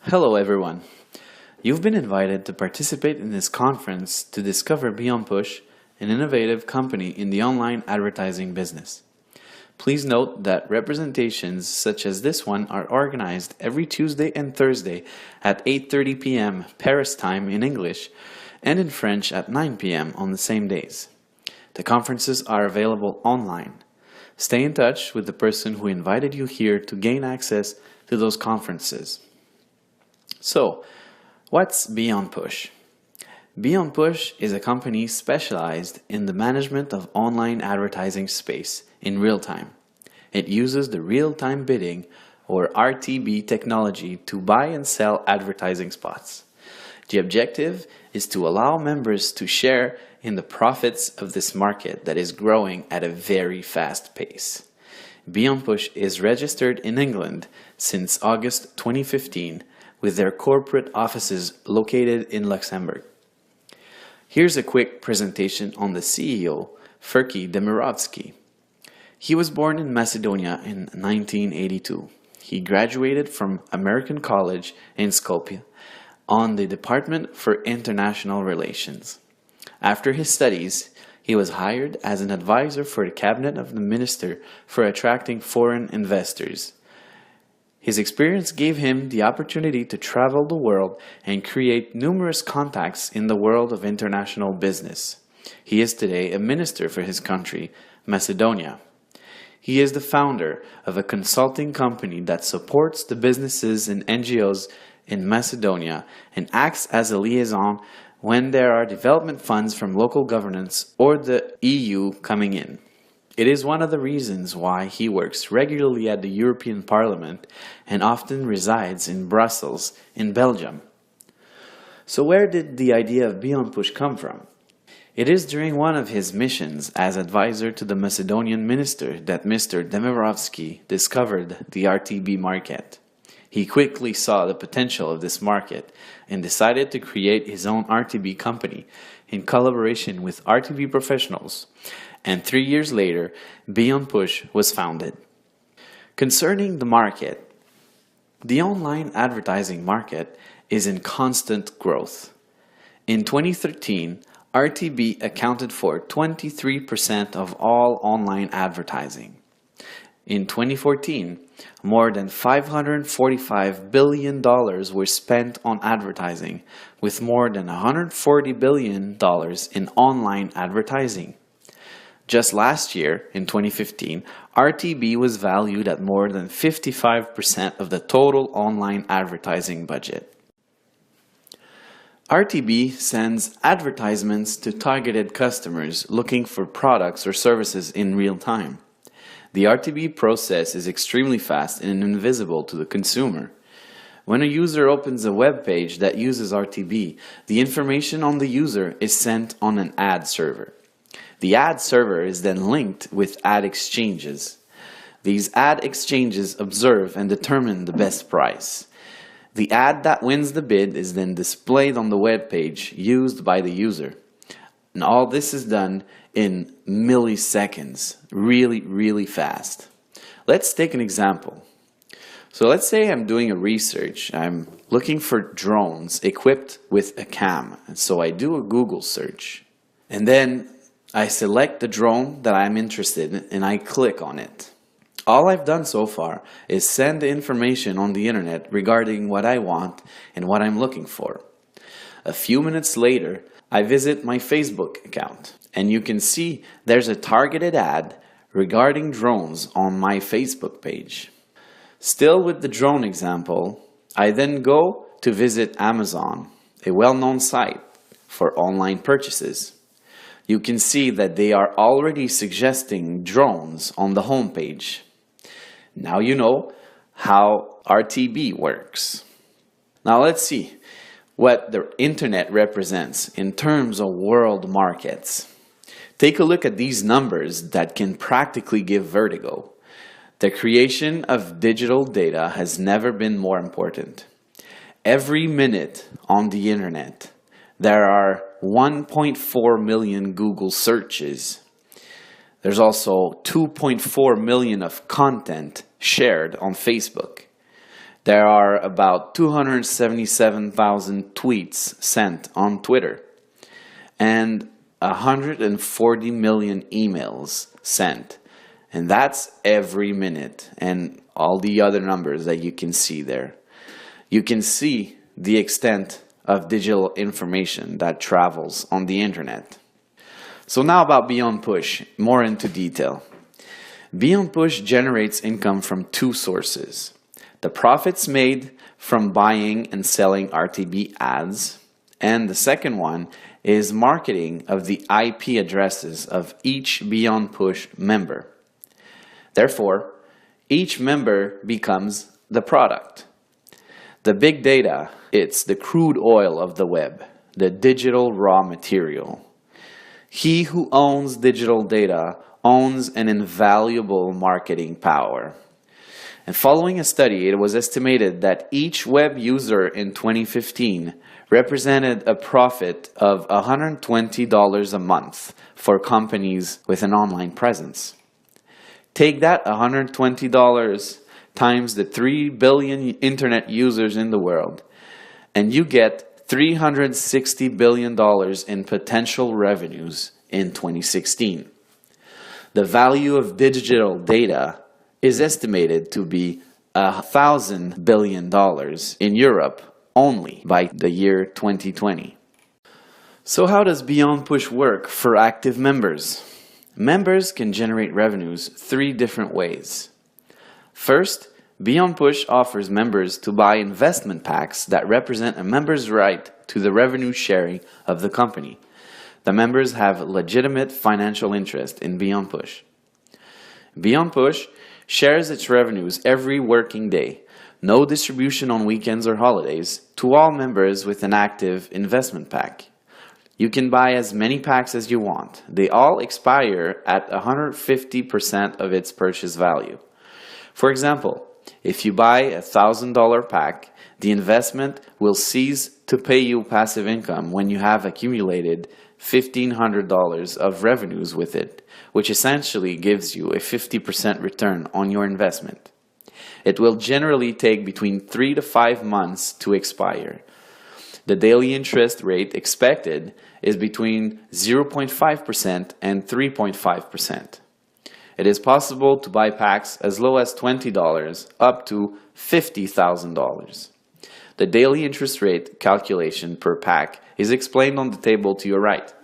Hello everyone. You've been invited to participate in this conference to discover Beonpush, an innovative company in the online advertising business. Please note that representations such as this one are organized every Tuesday and Thursday at 8:30 p.m. Paris time in English and in French at 9 p.m. on the same days. The conferences are available online. Stay in touch with the person who invited you here to gain access to those conferences. So, what's Beonpush? Beonpush is a company specialized in the management of online advertising space in real time. It uses the real-time bidding or RTB technology to buy and sell advertising spots. The objective is to allow members to share in the profits of this market that is growing at a very fast pace. Beonpush is registered in England since August 2015 with their corporate offices located in Luxembourg. Here's a quick presentation on the CEO, Ferki Demirovski. He was born in Macedonia in 1982. He graduated from American College in Skopje on the Department for International Relations. After his studies, he was hired as an advisor for the cabinet of the Minister for attracting foreign investors. His experience gave him the opportunity to travel the world and create numerous contacts in the world of international business. He is today a minister for his country, Macedonia. He is the founder of a consulting company that supports the businesses and NGOs in Macedonia and acts as a liaison when there are development funds from local governments or the EU coming in. It is one of the reasons why he works regularly at the European Parliament and often resides in Brussels, in Belgium. So where did the idea of Beonpush come from? It is during one of his missions as advisor to the Macedonian minister that Mr. Demirovski discovered the RTB market. He quickly saw the potential of this market and decided to create his own RTB company in collaboration with RTB professionals. And 3 years later, Beonpush was founded. Concerning the market, the online advertising market is in constant growth. In 2013, RTB accounted for 23% of all online advertising. In 2014, more than $545 billion were spent on advertising, with more than $140 billion in online advertising. Just last year, in 2015, RTB was valued at more than 55% of the total online advertising budget. RTB sends advertisements to targeted customers looking for products or services in real time. The RTB process is extremely fast and invisible to the consumer. When a user opens a web page that uses RTB, the information on the user is sent on an ad server. The ad server is then linked with ad exchanges. These ad exchanges observe and determine the best price. The ad that wins the bid is then displayed on the web page used by the user. And all this is done in milliseconds, really fast. Let's take an example. So let's say I'm doing a research. I'm looking for drones equipped with a cam. And so I do a Google search. And then I select the drone that I'm interested in and I click on it. All I've done so far is send the information on the internet regarding what I want and what I'm looking for. A few minutes later, I visit my Facebook account and you can see there's a targeted ad regarding drones on my Facebook page. Still with the drone example, I then go to visit Amazon, a well-known site for online purchases. You can see that they are already suggesting drones on the homepage. Now you know how RTB works. Now let's see what the internet represents in terms of world markets. Take a look at these numbers that can practically give vertigo. The creation of digital data has never been more important. Every minute on the internet, there are 1.4 million Google searches. There's also 2.4 million of content shared on Facebook. There are about 277,000 tweets sent on Twitter and 140 million emails sent. And that's every minute, and all the other numbers that you can see there. You can see the extent of digital information that travels on the internet. So now about Beonpush, more into detail. Beonpush generates income from two sources: the profits made from buying and selling RTB ads, and the second one is marketing of the IP addresses of each Beonpush member. Therefore, each member becomes the product. The big data, it's the crude oil of the web, the digital raw material. He who owns digital data owns an invaluable marketing power. And following a study, it was estimated that each web user in 2015 represented a profit of $120 a month for companies with an online presence. Take that $120 times the 3 billion internet users in the world, and you get $360 billion in potential revenues in 2016. The value of digital data is estimated to be $1,000 billion in Europe only by the year 2020. So how does Beonpush work for active members? Members can generate revenues 3 different ways. First, Beonpush offers members to buy investment packs that represent a member's right to the revenue sharing of the company. The members have legitimate financial interest in Beonpush. Beonpush shares its revenues every working day, no distribution on weekends or holidays, to all members with an active investment pack. You can buy as many packs as you want. They all expire at 150% of its purchase value. For example, if you buy a $1,000 pack, the investment will cease to pay you passive income when you have accumulated $1,500 of revenues with it, which essentially gives you a 50% return on your investment. It will generally take between 3 to 5 months to expire. The daily interest rate expected is between 0.5% and 3.5%. It is possible to buy packs as low as $20 up to $50,000. The daily interest rate calculation per pack is explained on the table to your right.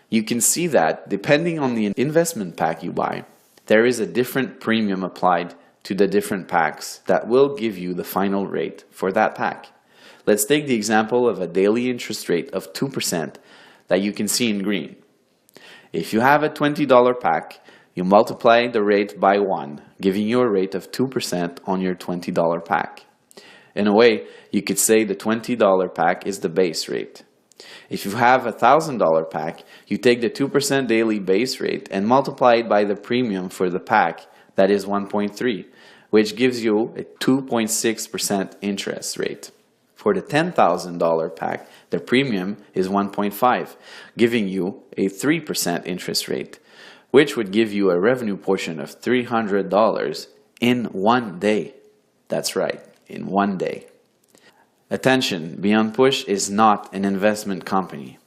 You can see that depending on the investment pack you buy, there is a different premium applied to the different packs that will give you the final rate for that pack. Let's take the example of a daily interest rate of 2% that you can see in green. If you have a $20 pack, you multiply the rate by 1, giving you a rate of 2% on your $20 pack. In a way, you could say the $20 pack is the base rate. If you have a $1,000 pack, you take the 2% daily base rate and multiply it by the premium for the pack, that is 1.3, which gives you a 2.6% interest rate. For the $10,000 pack, the premium is 1.5, giving you a 3% interest rate, which would give you a revenue portion of $300 in 1 day. That's right, in 1 day. Attention, Beonpush is not an investment company.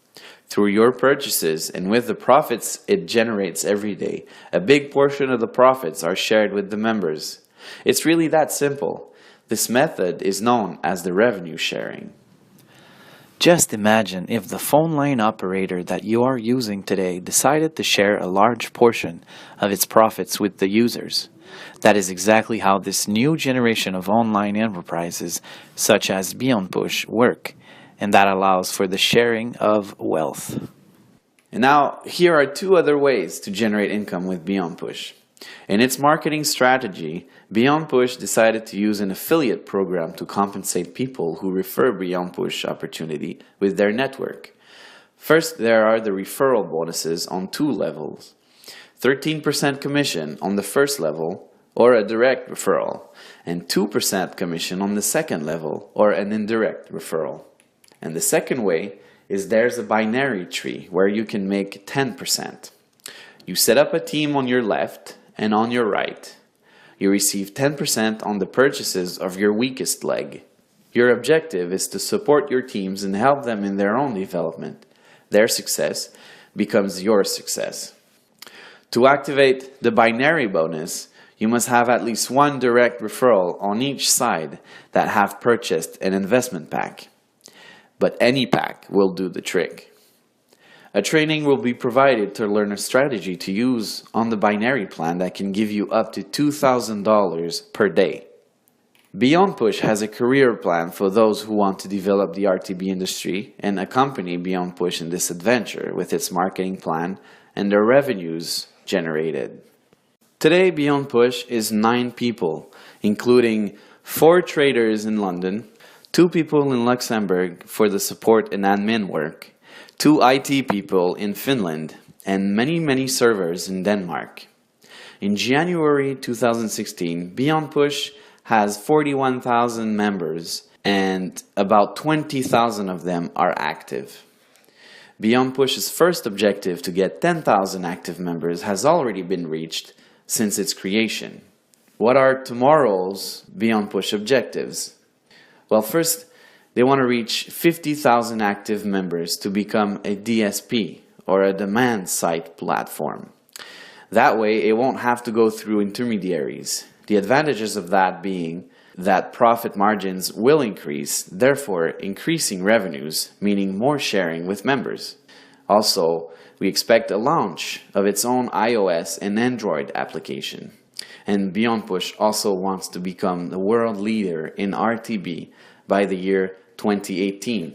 Through your purchases and with the profits it generates every day, a big portion of the profits are shared with the members. It's really that simple. This method is known as the revenue sharing. Just imagine if the phone line operator that you are using today decided to share a large portion of its profits with the users. That is exactly how this new generation of online enterprises, such as Beonpush, work, and that allows for the sharing of wealth. And now, here are 2 other ways to generate income with Beonpush. In its marketing strategy, Beonpush decided to use an affiliate program to compensate people who refer Beonpush opportunity with their network. First, there are the referral bonuses on 2 levels. 13% commission on the first level, or a direct referral, and 2% commission on the second level, or an indirect referral. And the second way is there's a binary tree where you can make 10%. You set up a team on your left and on your right. you receive 10% on the purchases of your weakest leg. Your objective is to support your teams and help them in their own development. Their success becomes your success. To activate the binary bonus, you must have at least one direct referral on each side that have purchased an investment pack. But any pack will do the trick. A training will be provided to learn a strategy to use on the binary plan that can give you up to $2,000 per day. Beonpush has a career plan for those who want to develop the RTB industry and accompany Beonpush in this adventure with its marketing plan and the revenues generated. Today, Beonpush is 9 people, including 4 traders in London, 2 people in Luxembourg for the support and admin work, 2 IT people in Finland, and many servers in Denmark. In January 2016, Beonpush has 41,000 members and about 20,000 of them are active. Beonpush's first objective to get 10,000 active members has already been reached since its creation. What are tomorrow's Beonpush objectives? Well, first, they want to reach 50,000 active members to become a DSP, or a demand side platform. That way, it won't have to go through intermediaries. The advantages of that being that profit margins will increase, therefore increasing revenues, meaning more sharing with members. Also, we expect a launch of its own iOS and Android application. And Beonpush also wants to become the world leader in RTB by the year 2018.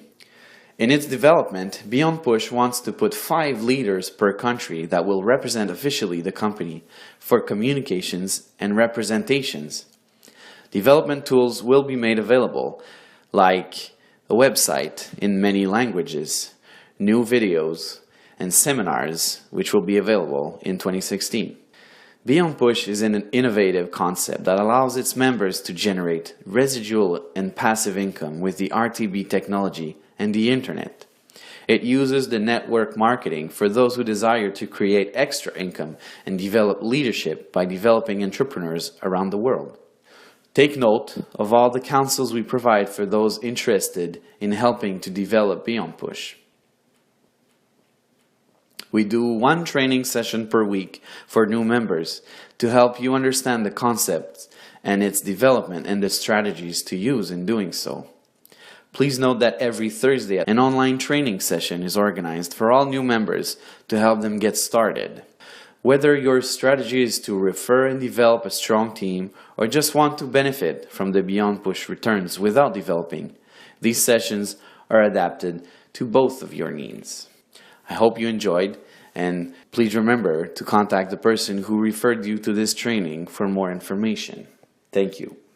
In its development, Beonpush wants to put 5 leaders per country that will represent officially the company for communications and representations. Development tools will be made available, like a website in many languages, new videos, and seminars, which will be available in 2016. Beonpush is an innovative concept that allows its members to generate residual and passive income with the RTB technology and the internet. It uses the network marketing for those who desire to create extra income and develop leadership by developing entrepreneurs around the world. Take note of all the counsels we provide for those interested in helping to develop Beonpush. We do 1 training session per week for new members to help you understand the concepts and its development and the strategies to use in doing so. Please note that every Thursday, an online training session is organized for all new members to help them get started. Whether your strategy is to refer and develop a strong team or just want to benefit from the Beonpush returns without developing, these sessions are adapted to both of your needs. I hope you enjoyed, and please remember to contact the person who referred you to this training for more information. Thank you.